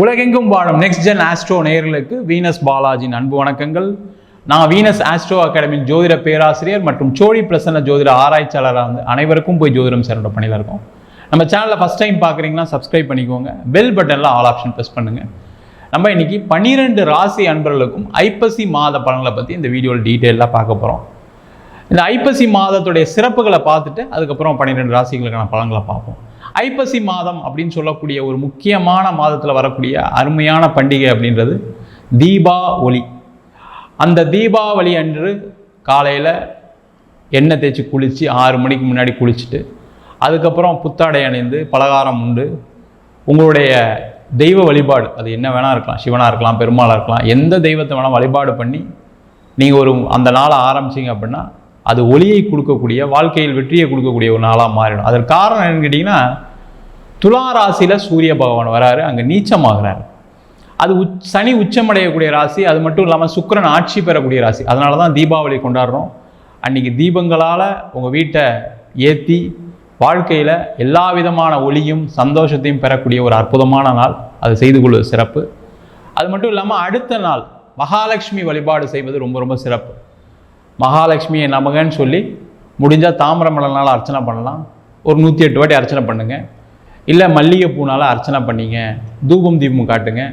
உலகெங்கும் வாழும் next gen astro நேயர்களுக்கு வீனஸ் பாலாஜியின் அன்பு வணக்கங்கள். நான் வீனஸ் ஆஸ்ட்ரோ அகாடமியின் ஜோதிட பேராசிரியர் மற்றும் சோழி பிரசன்ன ஜோதிட ஆராய்ச்சியாளராக வந்து அனைவருக்கும் போய் ஜோதிடம் சேரோட பணியில் இருக்கோம். நம்ம சேனலில் ஃபஸ்ட் டைம் பார்க்குறீங்கன்னா சப்ஸ்கிரைப் பண்ணிக்கோங்க, பெல் பட்டனில் ஆல் ஆப்ஷன் ப்ரெஸ் பண்ணுங்கள். நம்ம இன்னைக்கு 12 ராசி அன்பர்களுக்கும் ஐப்பசி மாத பலன்களை பற்றி இந்த வீடியோவில் டீட்டெயிலாக பார்க்க போகிறோம். இந்த ஐப்பசி மாதத்துடைய சிறப்புகளை பார்த்துட்டு அதுக்கப்புறம் 12 ராசிகளுக்கான பலன்களை பார்ப்போம். ஐப்பசி மாதம் அப்படின்னு சொல்லக்கூடிய ஒரு முக்கியமான மாதத்தில் வரக்கூடிய அருமையான பண்டிகை அப்படின்றது தீபாவளி. அந்த தீபாவளி அன்று காலையில் எண்ணெய் தேய்ச்சி குளித்து 6 மணிக்கு முன்னாடி குளிச்சுட்டு அதுக்கப்புறம் புத்தாடை அணிந்து பலகாரம் உண்டு உங்களுடைய தெய்வ வழிபாடு, அது என்ன வேணால் இருக்கலாம், சிவனாக இருக்கலாம், பெருமாளாக இருக்கலாம், எந்த தெய்வத்தை வேணால் வழிபாடு பண்ணி நீங்கள் அந்த நாளை ஆரம்பிச்சிங்க அப்படின்னா அது ஒளியை கொடுக்கக்கூடிய, வாழ்க்கையில் வெற்றியை கொடுக்கக்கூடிய ஒரு நாளாக மாறிடும். அதற்கு காரணம் என்னன்னு கேட்டிங்கன்னா, துலா ராசியில் சூரிய பகவான் வராரு, அங்கே நீச்சமாகிறார். அது சனி உச்சமடையக்கூடிய ராசி, அது மட்டும் இல்லாமல் சுக்கிரன் ஆட்சி பெறக்கூடிய ராசி. அதனால தான் தீபாவளி கொண்டாடுறோம். அன்றைக்கி தீபங்களால் உங்கள் வீட்டை ஏற்றி வாழ்க்கையில் எல்லா விதமான ஒளியும் சந்தோஷத்தையும் பெறக்கூடிய ஒரு அற்புதமான நாள். அது செய்து கொள்வது சிறப்பு. அது மட்டும் இல்லாமல் அடுத்த நாள் மகாலட்சுமி வழிபாடு செய்வது ரொம்ப ரொம்ப சிறப்பு. மகாலட்சுமியை நமகன்னு சொல்லி முடிஞ்சால் தாமிர மலர்னால் அர்ச்சனை பண்ணலாம். ஒரு 108 வாட்டி அர்ச்சனை பண்ணுங்கள். இல்லை மல்லிகைப்பூனால் அர்ச்சனை பண்ணிங்க, தூபம் தீபம் காட்டுங்க.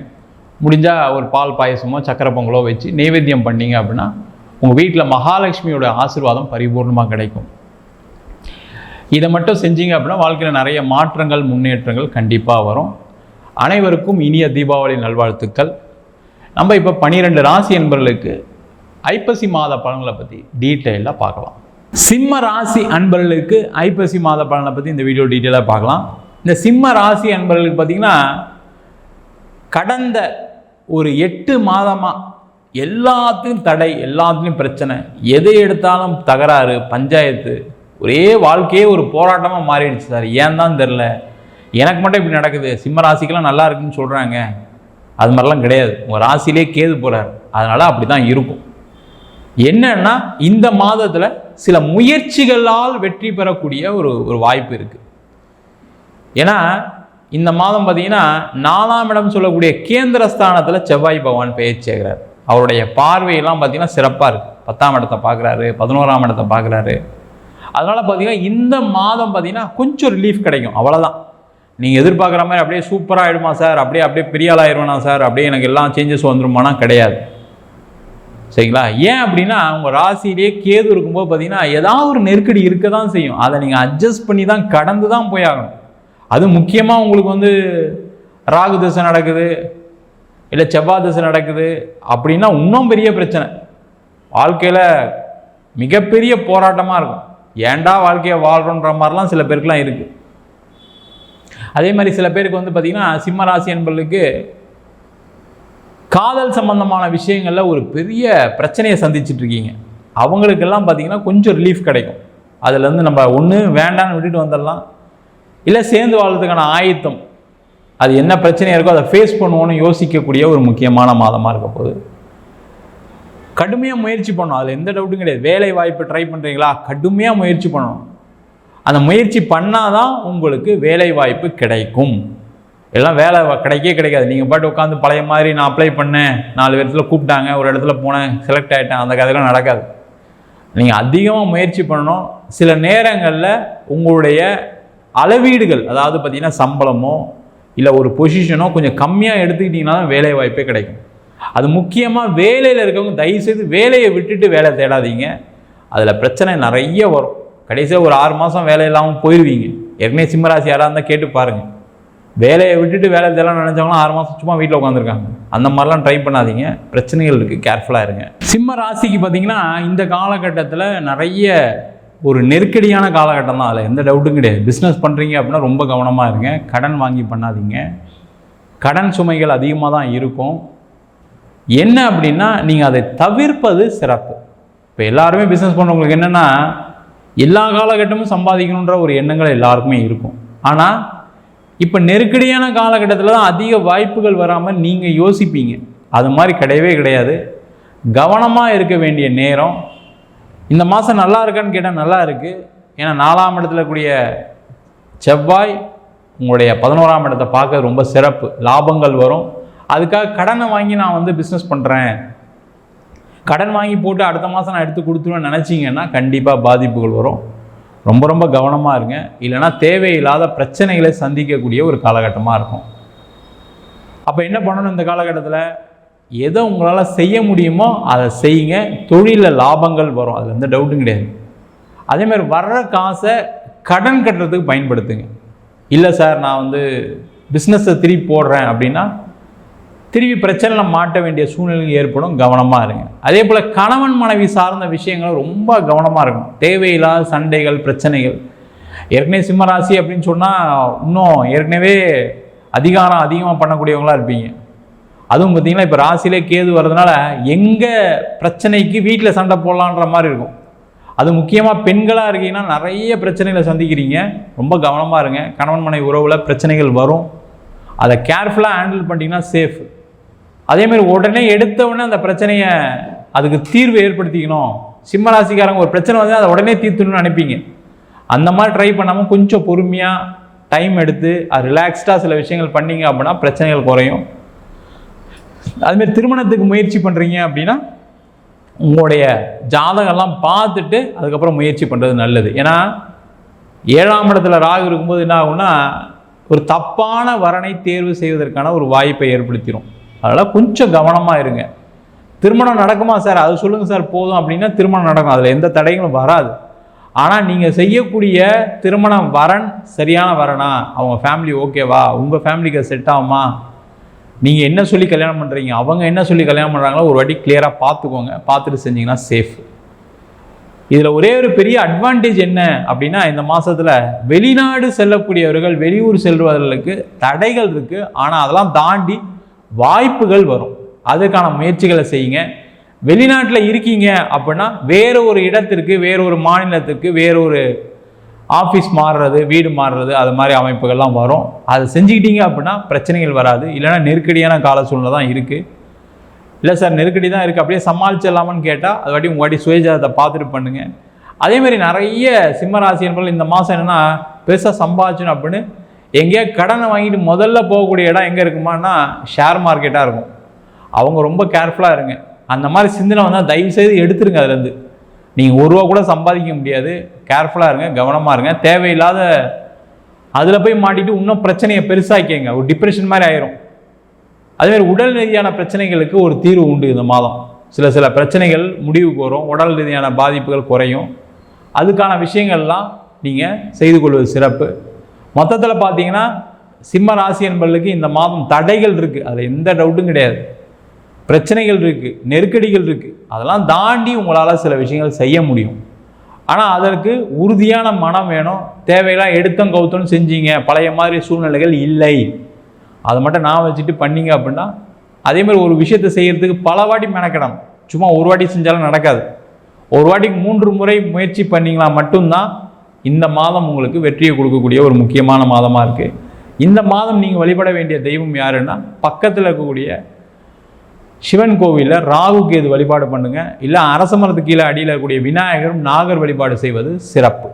முடிஞ்சால் ஒரு பால் பாயசமோ சக்கரை பொங்கலோ வச்சு நைவேத்தியம் பண்ணிங்க அப்படின்னா உங்கள் வீட்டில் மகாலட்சுமியோட ஆசீர்வாதம் பரிபூர்ணமாக கிடைக்கும். இதை மட்டும் செஞ்சீங்க அப்படின்னா வாழ்க்கையில் நிறைய மாற்றங்கள் முன்னேற்றங்கள் கண்டிப்பாக வரும். அனைவருக்கும் இனிய தீபாவளி நல்வாழ்த்துக்கள். நம்ம இப்போ 12 ராசி அன்பர்களுக்கு ஐப்பசி மாத பலன்களை பற்றி டீட்டெயிலாக பார்க்கலாம். சிம்ம ராசி அன்பர்களுக்கு ஐப்பசி மாத பலனை பற்றி இந்த வீடியோ டீட்டெயிலாக பார்க்கலாம். இந்த சிம்ம ராசி அன்பர்களுக்கு பார்த்திங்கன்னா, கடந்த ஒரு 8 மாதமாக எல்லாத்துலேயும் தடை, எல்லாத்துலேயும் பிரச்சனை, எதை எடுத்தாலும் தகராறு, பஞ்சாயத்து, ஒரே வாழ்க்கையே ஒரு போராட்டமாக மாறிடுச்சு சார். ஏன் தான் தெரில, எனக்கு மட்டும் இப்படி நடக்குது, சிம்ம ராசிக்கெல்லாம் நல்லா இருக்குன்னு சொல்கிறாங்க. அது மாதிரிலாம் கிடையாது. உங்கள் ராசியிலே கேது போகிறார், அதனால் அப்படி தான் இருக்கும். என்னன்னா, இந்த மாதத்தில் சில முயற்சிகளால் வெற்றி பெறக்கூடிய ஒரு வாய்ப்பு இருக்குது. ஏன்னா இந்த மாதம் பார்த்தீங்கன்னா 4ஆம் இடம் சொல்லக்கூடிய கேந்திர ஸ்தானத்தில் செவ்வாய் பகவான் பெயர்ச்சியாகிறார். அவருடைய பார்வையெல்லாம் பார்த்தீங்கன்னா சிறப்பாக இருக்குது. 10ஆம் இடத்தை பார்க்குறாரு, 11ஆம் இடத்தை பார்க்குறாரு. அதனால் பார்த்தீங்கன்னா இந்த மாதம் பார்த்தீங்கன்னா கொஞ்சம் ரிலீஃப் கிடைக்கும், அவ்வளோதான். நீங்கள் எதிர்பார்க்குற மாதிரி அப்படியே சூப்பராக ஆகிடுமா சார், அப்படியே பெரிய ஆள் ஆயிடுவேனா சார், அப்படியே எனக்கு எல்லாம் சேஞ்சஸ் வந்துருமானா கிடையாது. சரிங்களா? ஏன் அப்படின்னா உங்கள் ராசியிலேயே கேது இருக்கும்போது பார்த்தீங்கன்னா ஏதாவது ஒரு நெருக்கடி இருக்க தான் செய்யும். அதை நீங்கள் அட்ஜஸ்ட் பண்ணி தான் கடந்து தான் போய் ஆகணும். அது முக்கியமாக உங்களுக்கு ராகு திசை நடக்குது, இல்லை செவ்வாய் திசை நடக்குது அப்படின்னா இன்னும் பெரிய பிரச்சனை. வாழ்க்கையில் மிகப்பெரிய போராட்டமாக இருக்கும். ஏன்டா வாழ்க்கையை வாழ்கிறோன்ற மாதிரிலாம் சில பேருக்குலாம் இருக்குது. அதே மாதிரி சில பேருக்கு பார்த்திங்கன்னா சிம்ம ராசி என்பவர்களுக்கு காதல் சம்பந்தமான விஷயங்களில் ஒரு பெரிய பிரச்சனையை சந்திச்சுட்டு இருக்கீங்க. அவங்களுக்கெல்லாம் பார்த்திங்கன்னா கொஞ்சம் ரிலீஃப் கிடைக்கும். அதுலேருந்து நம்ம ஒன்று வேண்டான்னு விட்டுட்டு வந்துடலாம், இல்லை சேர்ந்து வாழ்றதுக்கான ஆயத்தம், அது என்ன பிரச்சனையாக இருக்கோ அதை ஃபேஸ் பண்ணுவோன்னு யோசிக்கக்கூடிய ஒரு முக்கியமான மாதமாக இருக்க போகுது. கடுமையாக முயற்சி பண்ணணும், அதில் எந்த டவுட்டும் கிடையாது. வேலை வாய்ப்பு ட்ரை பண்ணுறீங்களா, கடுமையாக முயற்சி பண்ணணும். அந்த முயற்சி பண்ணால் தான் உங்களுக்கு வேலை வாய்ப்பு கிடைக்கும். எல்லாம் வேலை கிடைக்காது. நீங்கள் பாட்டு உட்காந்து பழைய மாதிரி நான் அப்ளை பண்ணேன், 4 இடத்துல கூப்பிட்டாங்க, ஒரு இடத்துல போனேன், செலக்ட் ஆகிட்டேன், அந்த கதையெல்லாம் நடக்காது. நீங்கள் அதிகமாக முயற்சி பண்ணணும். சில நேரங்களில் உங்களுடைய அளவீடுகள், அதாவது பார்த்திங்கன்னா சம்பளமோ இல்லை ஒரு பொசிஷனோ கொஞ்சம் கம்மியாக எடுத்துக்கிட்டிங்கன்னா தான் வேலை வாய்ப்பே கிடைக்கும். அது முக்கியமாக வேலையில் இருக்கவங்க தயவுசெய்து வேலையை விட்டுட்டு வேலை தேடாதீங்க. அதில் பிரச்சனை நிறைய வரும். கடைசியாக ஒரு 6 மாதம் வேலை இல்லாமல் போயிடுவீங்க. ஏற்கனவே சிம்மராசி யாராக இருந்தால் கேட்டு பாருங்கள். வேலையை விட்டுட்டு வேலை தேடலாம் நினச்சவங்களாம் 6 மாதம் சும்மா வீட்டில் உட்காந்துருக்காங்க. அந்த மாதிரிலாம் ட்ரை பண்ணாதீங்க, பிரச்சனைகள் இருக்குது, கேர்ஃபுல்லாக இருங்க. சிம்ம ராசிக்கு பார்த்திங்கன்னா இந்த காலகட்டத்தில் நிறைய ஒரு நெருக்கடியான காலகட்டம் தான், அதில் எந்த டவுட்டும் கிடையாது. பிஸ்னஸ் பண்ணுறீங்க அப்படின்னா ரொம்ப கவனமாக இருங்க. கடன் வாங்கி பண்ணாதீங்க. கடன் சுமைகள் அதிகமாக தான் இருக்கும். என்ன அப்படின்னா நீங்கள் அதை தவிர்ப்பது சிறப்பு. இப்போ எல்லாருமே பிஸ்னஸ் பண்ணுறவங்களுக்கு என்னென்னா எல்லா காலகட்டமும் சம்பாதிக்கணுன்ற ஒரு எண்ணங்கள் எல்லாருக்குமே இருக்கும். ஆனால் இப்போ நெருக்கடியான காலகட்டத்தில் தான் அதிக வாய்ப்புகள் வராமல் நீங்கள் யோசிப்பீங்க. அது மாதிரி கிடையவே கிடையாது. கவனமாக இருக்க வேண்டிய நேரம். இந்த மாதம் நல்லா இருக்கான்னு கேட்டால் நல்லா இருக்குது. ஏன்னா 4ஆம் இடத்துல கூடிய செவ்வாய் உங்களுடைய 11ஆம் இடத்தை பார்க்க ரொம்ப சிறப்பு, லாபங்கள் வரும். அதுக்காக கடனை வாங்கி நான் வந்து பிஸ்னஸ் பண்ணுறேன், கடன் வாங்கி போட்டு அடுத்த மாதம் நான் எடுத்து கொடுத்துருவேன்னு நினச்சிங்கன்னா கண்டிப்பாக பாதிப்புகள் வரும். ரொம்ப ரொம்ப கவனமாக இருங்க. இல்லைனா தேவையில்லாத பிரச்சனைகளை சந்திக்கக்கூடிய ஒரு காலகட்டமாக இருக்கும். அப்போ என்ன பண்ணணும் இந்த காலகட்டத்தில்? எதை உங்களால் செய்ய முடியுமோ அதை செய்யுங்க. தொழிலில் லாபங்கள் வரும், அதில் எந்த டவுட்டும் கிடையாது. அதேமாதிரி வர்ற காசை கடன் கட்டுறதுக்கு பயன்படுத்துங்க. இல்லை சார் நான் வந்து பிஸ்னஸை திருப்பி போடுறேன் அப்படின்னா திருப்பி பிரச்சனையில் மாட்ட வேண்டிய சூழ்நிலை ஏற்படும், கவனமாக இருங்க. அதே போல் கணவன் மனைவி சார்ந்த விஷயங்கள் ரொம்ப கவனமாக இருக்கணும். தேவையில்லாத சண்டைகள், பிரச்சனைகள். ஏற்கனவே சிம்மராசி அப்படின்னு சொன்னால் இன்னும் ஏற்கனவே அதிகமாக பண்ணக்கூடியவங்களாக இருப்பீங்க. அதுவும் பார்த்திங்கன்னா இப்போ ராசியிலே கேது வர்றதுனால எங்கே பிரச்சனைக்கு வீட்டில் சண்டை போடலான்ற மாதிரி இருக்கும். அது முக்கியமாக பெண்களாக இருக்கீங்கன்னா நிறைய பிரச்சனைகளை சந்திக்கிறீங்க. ரொம்ப கவனமாக இருங்க. கணவன் மனைவி உறவில் பிரச்சனைகள் வரும், அதை கேர்ஃபுல்லாக ஹேண்டில் பண்ணிட்டீங்கன்னா சேஃப். அதேமாதிரி உடனே எடுத்தவுடனே அந்த பிரச்சனையை அதுக்கு தீர்வு ஏற்படுத்திக்கணும். சிம்மராசிக்காரங்க ஒரு பிரச்சனை வந்து அதை உடனே தீர்த்துணும்னு நினைப்பீங்க. அந்த மாதிரி ட்ரை பண்ணாமல் கொஞ்சம் பொறுமையாக டைம் எடுத்து அது ரிலாக்ஸ்டாக சில விஷயங்கள் பண்ணிங்க அப்படின்னா பிரச்சனைகள் குறையும். அதுமாரி திருமணத்துக்கு முயற்சி பண்ணுறீங்க அப்படின்னா உங்களுடைய ஜாதகம்லாம் பார்த்துட்டு அதுக்கப்புறம் முயற்சி பண்ணுறது நல்லது. ஏன்னா 7ஆம் இடத்துல ராகு இருக்கும்போது என்ன ஆகும்னா ஒரு தப்பான வரனை தேர்வு செய்வதற்கான ஒரு வாய்ப்பை ஏற்படுத்திடும். அதனால் கொஞ்சம் கவனமாக இருங்க. திருமணம் நடக்குமா சார், அது சொல்லுங்கள் சார் போதும் அப்படின்னா திருமணம் நடக்கும், அதில் எந்த தடைகளும் வராது. ஆனால் நீங்கள் செய்யக்கூடிய திருமணம் வரன் சரியான வரனா, அவங்க ஃபேமிலி ஓகேவா, உங்கள் ஃபேமிலிக்கு செட் ஆகுமா, நீங்கள் என்ன சொல்லி கல்யாணம் பண்ணுறீங்க, அவங்க என்ன சொல்லி கல்யாணம் பண்ணுறாங்களோ ஒரு வாட்டி கிளியராக பார்த்துக்கோங்க. பார்த்துட்டு செஞ்சிங்கன்னா சேஃப். இதில் ஒரே ஒரு பெரிய அட்வான்டேஜ் என்ன அப்படின்னா இந்த மாதத்தில் வெளிநாடு செல்லக்கூடியவர்கள், வெளியூர் செல்வதற்கு தடைகள் இருக்குது. ஆனால் அதெல்லாம் தாண்டி வாய்ப்புகள் வரும். அதுக்கான முயற்சிகளை செய்யுங்க. வெளிநாட்டில் இருக்கீங்க அப்படின்னா வேற ஒரு இடத்திற்கு, வேற ஒரு மாநிலத்திற்கு, வேற ஒரு ஆஃபீஸ் மாறுறது, வீடு மாறுறது, அது மாதிரி அமைப்புகள்லாம் வரும். அதை செஞ்சுக்கிட்டீங்க அப்படின்னா பிரச்சனைகள் வராது. இல்லைனா நெருக்கடியான கால சூழ்நிலை தான் இருக்குது. இல்லை சார் நெருக்கடி தான் இருக்குது அப்படியே சமாளிச்சிடலாமான்னு கேட்டால் அது வாட்டி உங்கள் வாட்டி சுயஜாதத்தை பார்த்துட்டு பண்ணுங்கள். அதேமாதிரி நிறைய சிம்மராசி என்பவர்கள் இந்த மாதம் என்னென்னா பெருசாக சம்பாதிச்சணும் அப்படின்னு எங்கேயா கடனை வாங்கிட்டு முதல்ல போகக்கூடிய இடம் எங்கே இருக்குமான்னா ஷேர் மார்க்கெட்டாக இருக்கும். அவங்க ரொம்ப கேர்ஃபுல்லாக இருங்க. அந்த மாதிரி சிந்தனை வந்தால் தயவுசெய்து எடுத்துருங்க. அதுலேருந்து நீங்கள் ₹1 கூட சம்பாதிக்க முடியாது. கேர்ஃபுல்லாக இருங்க, கவனமாக இருங்க. தேவையில்லாத அதில் போய் மாட்டிட்டு இன்னும் பிரச்சனையை பெருசாக்கிங்க, ஒரு டிப்ரெஷன் மாதிரி ஆயிரும். அதேமாதிரி உடல் ரீதியான பிரச்சனைகளுக்கு ஒரு தீர்வு உண்டு. இந்த மாதம் சில பிரச்சனைகள் முடிவுக்கு வரும், உடல் ரீதியான பாதிப்புகள் குறையும். அதுக்கான விஷயங்கள்லாம் நீங்கள் செய்து கொள்வது சிறப்பு. மொத்தத்தில் பார்த்தீங்கன்னா சிம்ம ராசி என்பவர்களுக்கு இந்த மாதம் தடைகள் இருக்குது, அதில் எந்த டவுட்டும் கிடையாது. பிரச்சனைகள் இருக்குது, நெருக்கடிகள் இருக்குது. அதெல்லாம் தாண்டி உங்களால் சில விஷயங்கள் செய்ய முடியும். ஆனால் அதற்கு உறுதியான மனம் வேணும். தேவையெல்லாம் எடுத்தம் கவுத்தம் செஞ்சீங்க, பழைய மாதிரி சூழ்நிலைகள் இல்லை, அதை மட்டும் நான் வச்சுட்டு பண்ணீங்க அப்படின்னா அதேமாதிரி ஒரு விஷயத்தை செய்கிறதுக்கு பல வாட்டி மெனக்கிடணும். சும்மா ஒரு வாட்டி செஞ்சாலும் நடக்காது. ஒரு வாட்டிக்கு 3 முறை முயற்சி பண்ணிங்களா மட்டும்தான் இந்த மாதம் உங்களுக்கு வெற்றியை கொடுக்கக்கூடிய ஒரு முக்கியமான மாதமாக இருக்குது. இந்த மாதம் நீங்கள் வழிபட வேண்டிய தெய்வம் யாருன்னா பக்கத்தில் இருக்கக்கூடிய சிவன் கோவிலில் ராகு கேது வழிபாடு பண்ணுங்கள். இல்லை அரச மரத்துக்கு கீழே அடியில் இருக்கக்கூடிய விநாயகரும் நாகர் வழிபாடு செய்வது சிறப்பு.